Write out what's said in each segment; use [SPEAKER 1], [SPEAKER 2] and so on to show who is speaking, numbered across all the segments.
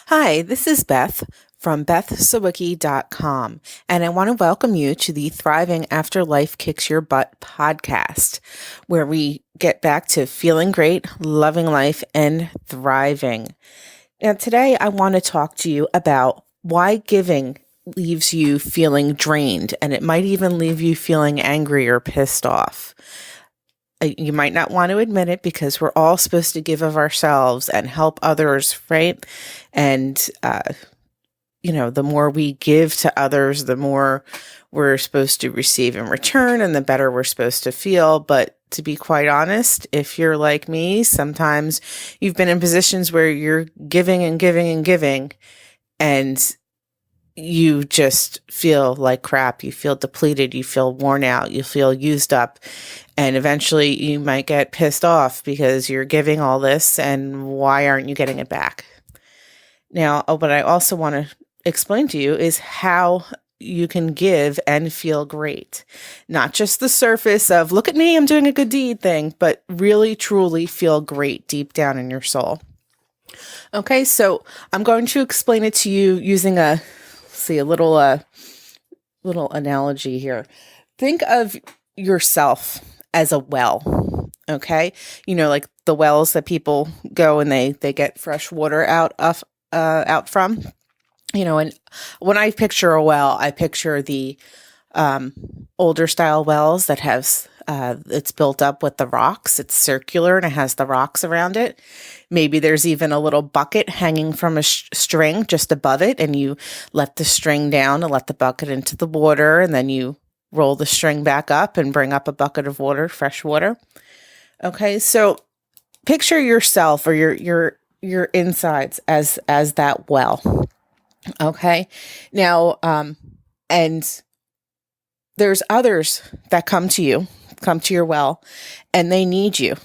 [SPEAKER 1] Hi, this is Beth from BethSawicki.com, and I want to welcome you to the Thriving After Life Kicks Your Butt podcast, where we get back to feeling great, loving life, and thriving. Now, today I want to talk to you about why giving leaves you feeling drained, and it might even leave you feeling angry or pissed off. You might not want to admit it because we're all supposed to give of ourselves and help others, right? And, the more we give to others, the more we're supposed to receive in return and the better we're supposed to feel. But to be quite honest, if you're like me, sometimes you've been in positions where you're giving and giving and giving, and you just feel like crap. You feel depleted. You feel worn out. You feel used up. And eventually you might get pissed off because you're giving all this and why aren't you getting it back? Now, what I also want to explain to you is how you can give and feel great. Not just the surface of, look at me, I'm doing a good deed thing, but really, truly feel great deep down in your soul. Okay, so I'm going to explain it to you using a little analogy here. Think of yourself as a well. Okay, like the wells that people go and they get fresh water out from. And when I picture a well, I picture the older style wells that have it's built up with the rocks. It's circular and it has the rocks around it. Maybe there's even a little bucket hanging from a string just above it, and you let the string down and let the bucket into the water, and then you roll the string back up and bring up a bucket of water, fresh water. Okay, so picture yourself or your insides as that well. Okay, now and there's others that come to your well, and they need you.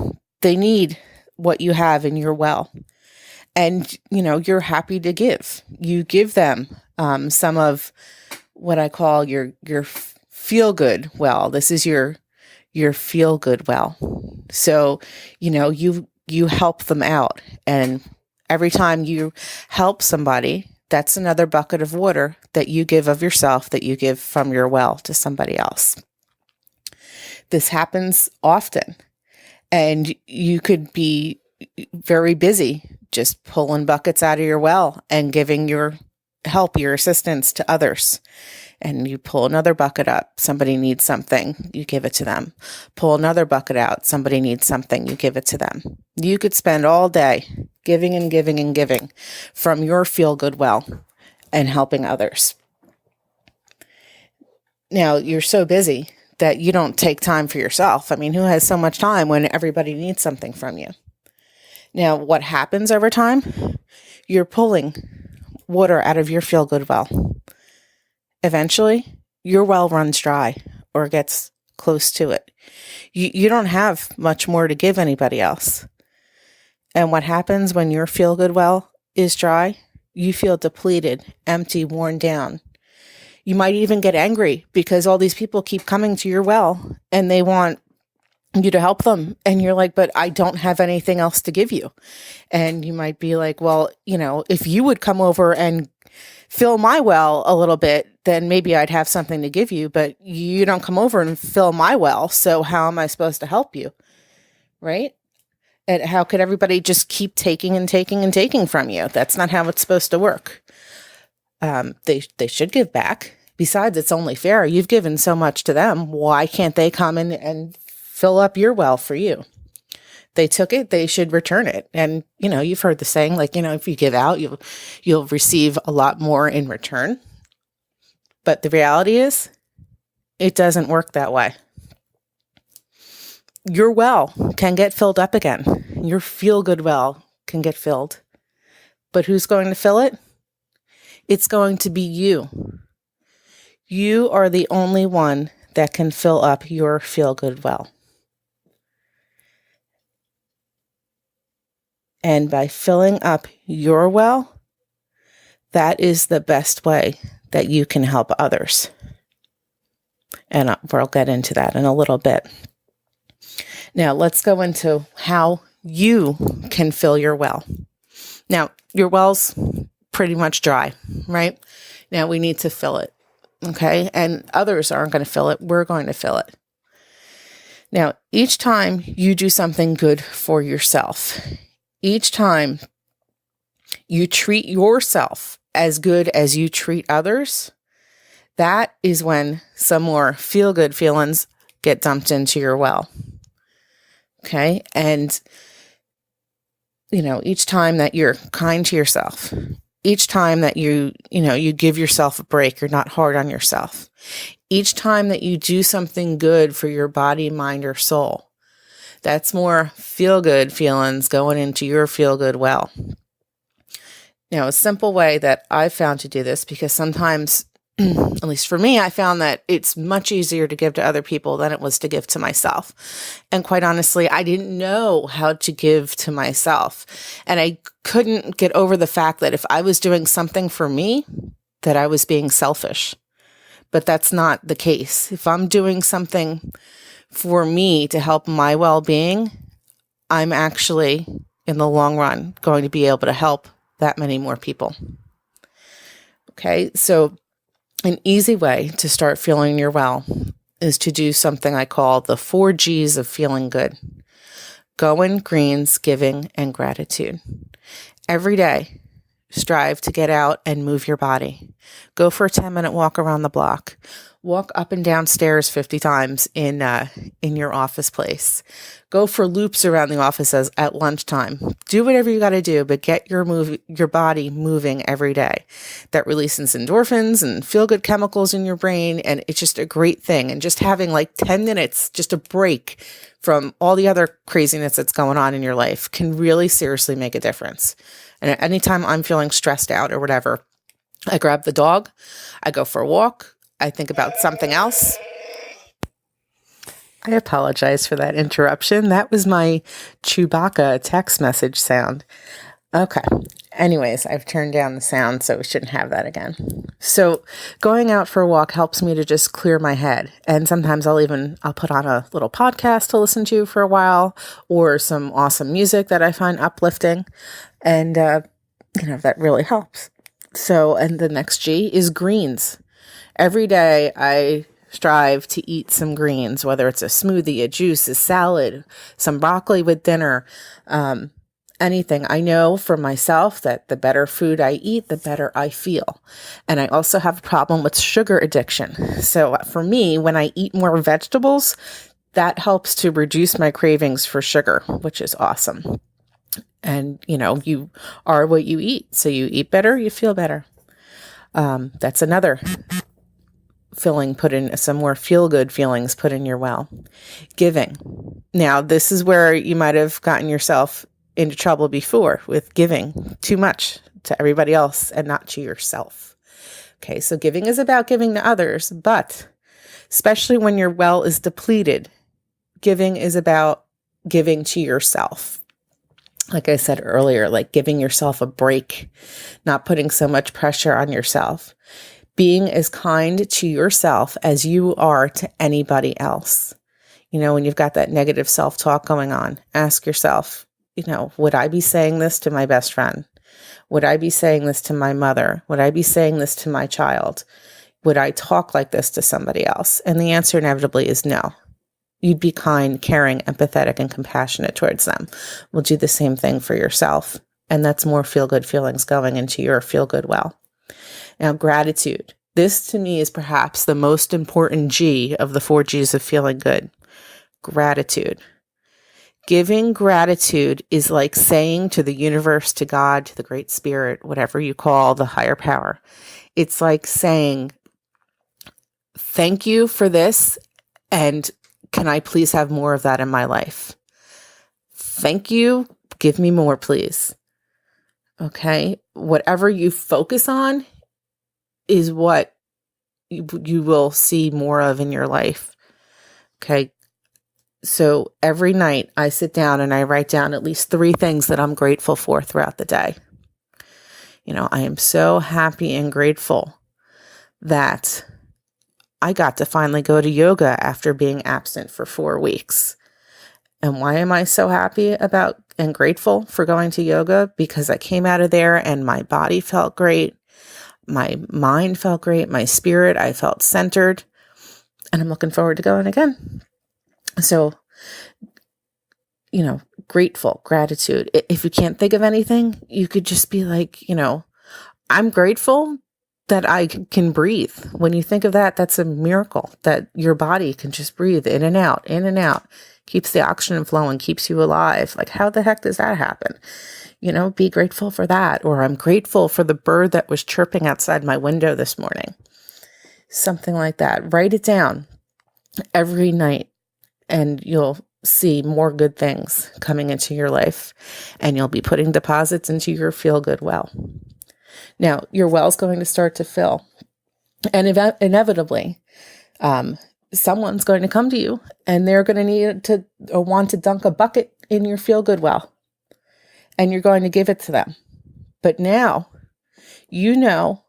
[SPEAKER 1] They need what you have in your well. And, you're happy to give. You give them some of what I call your feel good well. This is your feel good well. So, you help them out. And every time you help somebody, that's another bucket of water that you give of yourself, that you give from your well to somebody else. This happens often. And you could be very busy just pulling buckets out of your well and giving your help, your assistance to others. And you pull another bucket up. Somebody needs something, you give it to them. Pull another bucket out. Somebody needs something, you give it to them. You could spend all day giving and giving and giving from your feel-good well and helping others. Now, you're so busy that you don't take time for yourself. I mean, who has so much time when everybody needs something from you? Now, what happens over time? You're pulling water out of your feel-good well. Eventually, your well runs dry or gets close to it. You don't have much more to give anybody else. And what happens when your feel-good well is dry? You feel depleted, empty, worn down. You might even get angry because all these people keep coming to your well and they want you to help them. And you're like, but I don't have anything else to give you. And you might be like, well, if you would come over and fill my well a little bit, then maybe I'd have something to give you, but you don't come over and fill my well. So how am I supposed to help you? Right? And how could everybody just keep taking and taking and taking from you? That's not how it's supposed to work. They should give back. Besides, it's only fair. You've given so much to them. Why can't they come in and fill up your well for you? They took it, they should return it. And, you've heard the saying, if you give out, you'll receive a lot more in return. But the reality is, it doesn't work that way. Your well can get filled up again. Your feel-good well can get filled. But who's going to fill it? It's going to be you. You are the only one that can fill up your feel-good well. And by filling up your well, that is the best way that you can help others. And we'll get into that in a little bit. Now, let's go into how you can fill your well. Now, your well's pretty much dry, right? Now we need to fill it. Okay. And others aren't going to fill it. We're going to fill it. Now, each time you do something good for yourself, each time you treat yourself as good as you treat others, that is when some more feel-good feelings get dumped into your well. Okay? And, each time that you're kind to yourself, each time that you give yourself a break, you're not hard on yourself. Each time that you do something good for your body, mind, or soul, that's more feel-good feelings going into your feel-good well. Now, a simple way that I've found to do this, because sometimes, at least for me, I found that it's much easier to give to other people than it was to give to myself. And quite honestly, I didn't know how to give to myself. And I couldn't get over the fact that if I was doing something for me, that I was being selfish. But that's not the case. If I'm doing something for me to help my well-being, I'm actually, in the long run, going to be able to help that many more people. Okay, so an easy way to start feeling your well is to do something I call the 4 G's of feeling good. Going, greens, giving, and gratitude. Every day, strive to get out and move your body. Go for a 10-minute walk around the block. Walk up and down stairs 50 times in your office place. Go for loops around the office at lunchtime. Do whatever you got to do, but get your body moving every day. That releases endorphins and feel-good chemicals in your brain, and it's just a great thing. And just having like 10 minutes, just a break from all the other craziness that's going on in your life can really seriously make a difference. And anytime I'm feeling stressed out or whatever, I grab the dog, I go for a walk, I think about something else. I apologize for that interruption. That was my Chewbacca text message sound. Okay. Anyways, I've turned down the sound, so we shouldn't have that again. So going out for a walk helps me to just clear my head. And sometimes I'll put on a little podcast to listen to for a while, or some awesome music that I find uplifting. And, that really helps. So, and the next G is greens. Every day I strive to eat some greens, whether it's a smoothie, a juice, a salad, some broccoli with dinner, anything. I know for myself that the better food I eat, the better I feel. And I also have a problem with sugar addiction. So for me, when I eat more vegetables, that helps to reduce my cravings for sugar, which is awesome. And, you are what you eat. So you eat better, you feel better. That's another feeling put in, some more feel-good feelings put in your well. Giving. Now, this is where you might have gotten yourself into trouble before with giving too much to everybody else and not to yourself. Okay, so giving is about giving to others, but especially when your well is depleted, giving is about giving to yourself. Like I said earlier, like giving yourself a break, not putting so much pressure on yourself. Being as kind to yourself as you are to anybody else. When you've got that negative self-talk going on, ask yourself, would I be saying this to my best friend? Would I be saying this to my mother? Would I be saying this to my child? Would I talk like this to somebody else? And the answer inevitably is no. You'd be kind, caring, empathetic, and compassionate towards them. We'll do the same thing for yourself. And that's more feel-good feelings going into your feel-good well. Now, gratitude. This to me is perhaps the most important G of the 4 G's of feeling good. Gratitude. Giving gratitude is like saying to the universe, to God, to the Great Spirit, whatever you call the higher power. It's like saying, thank you for this, and can I please have more of that in my life? Thank you. Give me more, please. Okay. Whatever you focus on is what you will see more of in your life. Okay. So every night I sit down and I write down at least 3 things that I'm grateful for throughout the day. I am so happy and grateful that I got to finally go to yoga after being absent for 4 weeks. And why am I so happy about and grateful for going to yoga because I came out of there and my body felt great. My mind felt great. My spirit, I felt centered. And I'm looking forward to going again. So, grateful, gratitude. If you can't think of anything, you could just be like, I'm grateful that I can breathe. When you think of that, that's a miracle that your body can just breathe in and out, keeps the oxygen flowing, keeps you alive. Like, how the heck does that happen? Be grateful for that. Or I'm grateful for the bird that was chirping outside my window this morning. Something like that. Write it down every night and you'll see more good things coming into your life, and you'll be putting deposits into your feel-good well. Now, your well's going to start to fill, and inevitably, someone's going to come to you, and they're going to need to or want to dunk a bucket in your feel-good well, and you're going to give it to them. But now, you know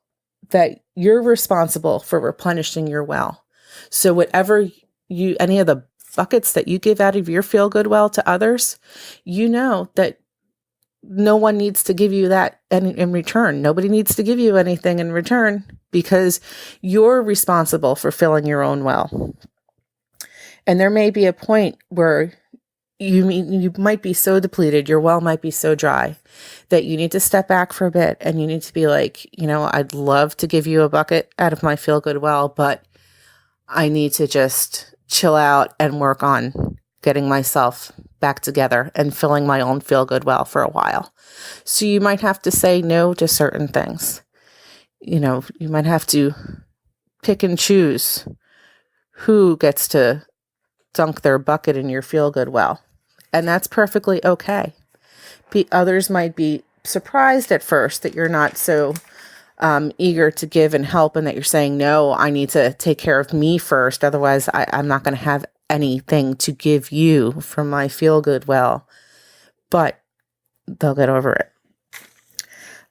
[SPEAKER 1] that you're responsible for replenishing your well. So whatever any of the buckets that you give out of your feel-good well to others, you know that no one needs to give you that in return. Nobody needs to give you anything in return because you're responsible for filling your own well. And there may be a point where you might be so depleted, your well might be so dry that you need to step back for a bit and you need to be like, I'd love to give you a bucket out of my feel-good well, but I need to just chill out and work on getting myself back together and filling my own feel-good well for a while. So you might have to say no to certain things. You might have to pick and choose who gets to dunk their bucket in your feel-good well. And that's perfectly okay. Others might be surprised at first that you're not so eager to give and help, and that you're saying, no, I need to take care of me first. Otherwise, I'm not going to have anything to give you from my feel-good well. But they'll get over it.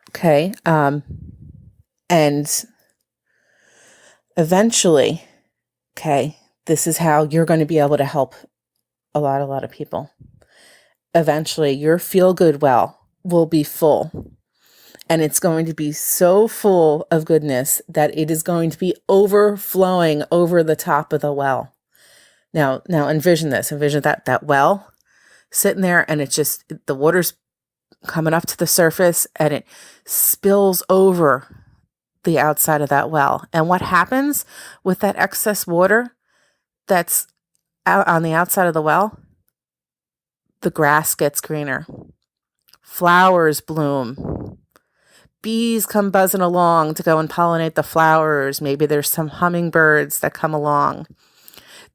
[SPEAKER 1] Okay. And eventually, this is how you're going to be able to help a lot of people. Eventually, your feel-good well will be full. And it's going to be so full of goodness that it is going to be overflowing over the top of the well. Now envision this. Envision that well sitting there, and it's just, the water's coming up to the surface and it spills over the outside of that well. And what happens with that excess water that's out on the outside of the well? The grass gets greener. Flowers bloom. Bees come buzzing along to go and pollinate the flowers. Maybe there's some hummingbirds that come along.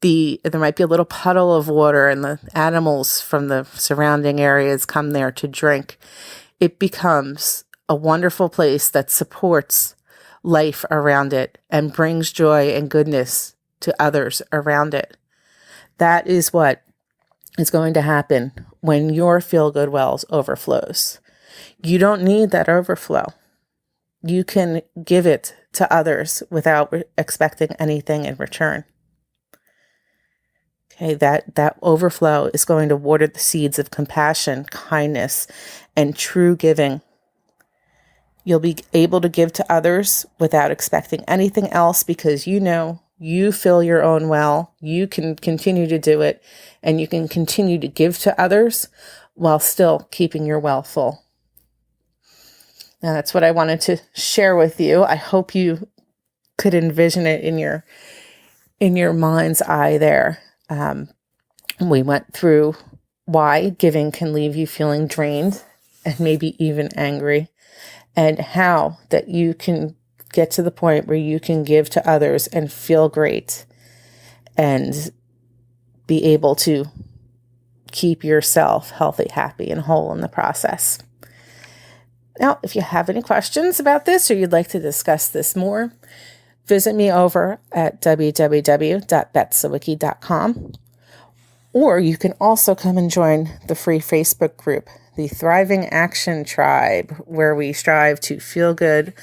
[SPEAKER 1] There might be a little puddle of water, and the animals from the surrounding areas come there to drink. It becomes a wonderful place that supports life around it and brings joy and goodness to others around it. That is what is going to happen when your feel-good wells overflows. You don't need that overflow. You can give it to others without expecting anything in return. Okay, that overflow is going to water the seeds of compassion, kindness, and true giving. You'll be able to give to others without expecting anything else because you fill your own well. You can continue to do it, and you can continue to give to others while still keeping your well full. Now, that's what I wanted to share with you. I hope you could envision it in your mind's eye there. We went through why giving can leave you feeling drained and maybe even angry, and how that you can get to the point where you can give to others and feel great and be able to keep yourself healthy, happy, and whole in the process. Now, if you have any questions about this or you'd like to discuss this more, visit me over at www.bethsawicki.com. Or you can also come and join the free Facebook group, the Thriving Action Tribe, where we strive to feel good,